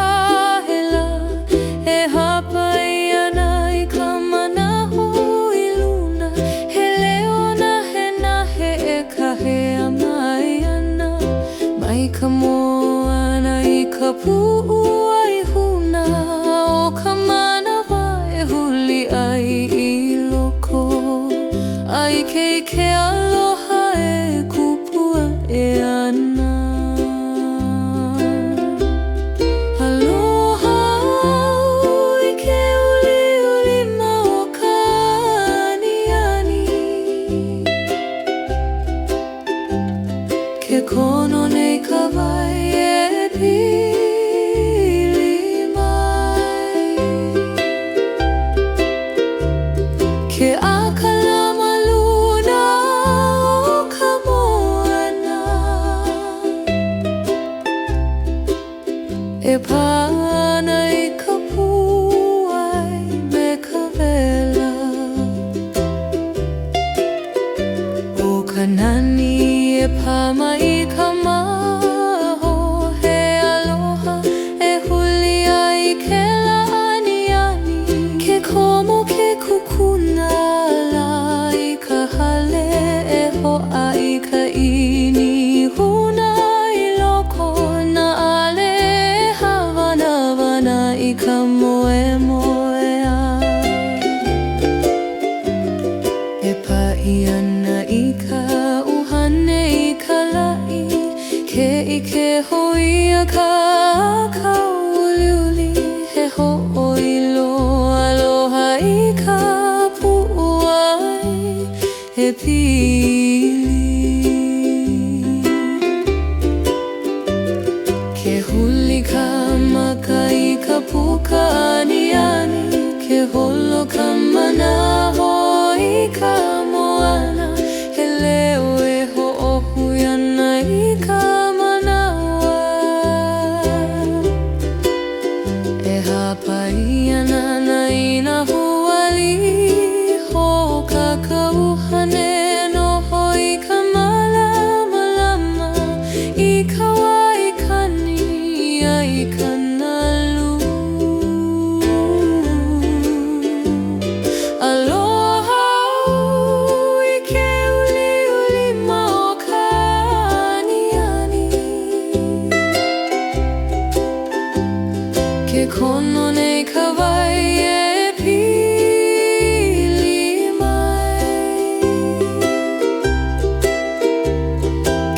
hela e hapai ana i ka manaho i luna he leo na he nahe e ka hea mai ana mai ka moana i ka pu'u ai huna o ka manawa e huli ai i loko ai ke aloha e kupua e ana aloha i ke uli ma o ka aniani ke kono nei ka wai e pili mai ke akalama luna o ka moana e pana i ka puai me ka wela o ka nani e pama i ka maho he aloha e huli ai ke la'aniani ke komo ke kukuna la i ka hale e ho'a i ka ini huna i loko na ale hawana i ka moe a e pa'i ana i ka uhane i ka la'i ke hoi a ka uliuli he ho'oilo aloha i ka pu'u ai e pili ke huli ka maka i ka puka aniani ke holo ka manaho i ka moana he leo e ho'ohui ana i ka manawa e hapai ana na ina huali ho ka kauhane noho i ka malama i ka wai kani ai ka nalu aloha i ke uli ma o ka aniani ke kono nei ka wai e pili mai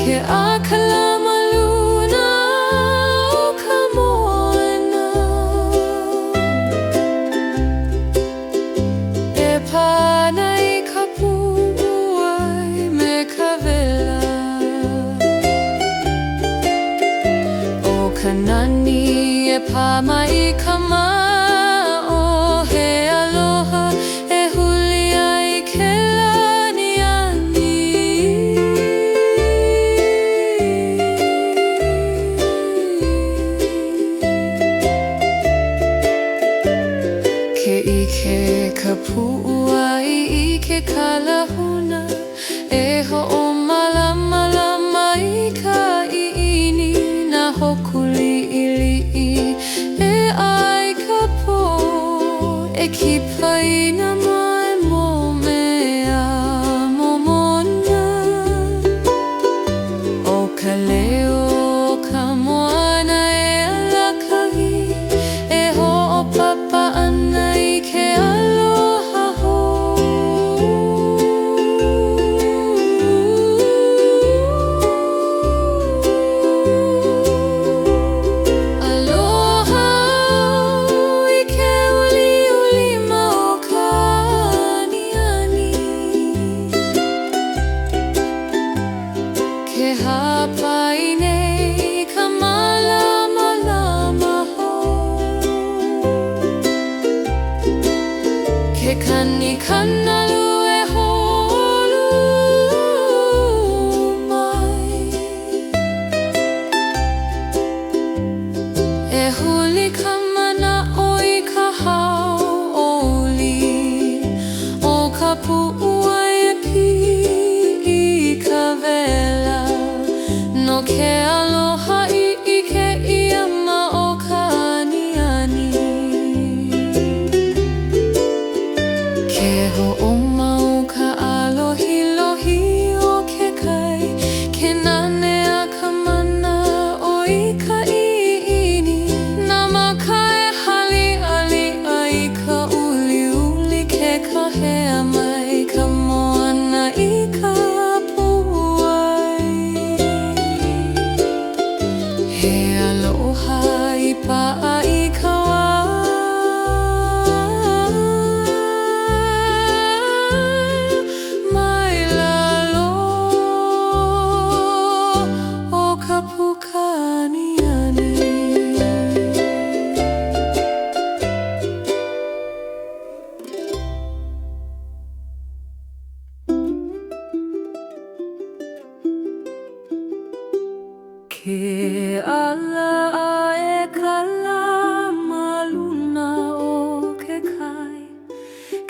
ke akalama luna o ka moana e pana i ka pu'u ai me ka wela o ka nani e pama i ka ma'o he aloha e huli ai ke la'aniani ke ike ka pu'u ai i ke kalahuna e ho'o malama i ka i'ini na hokuli ili'i e ai ka po e kipai na mai mo mea momona o ka leo ka moana e alakahi e ho'opapa ana i ke aloha ho aloha i ke uli ma o ka aniani ke hapai nei ka malama ho ke kani kanalu e holu mai e huli ka mana'o i ka hau'oli o ka pu'u ai e pi'i i ka wela no ke aloha i ke ia ma o ka ala a e kala maluna o ke kai.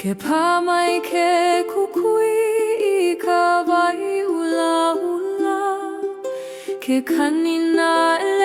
Ke pā mai ke kukui I ka wai ula ula. Ke kanina e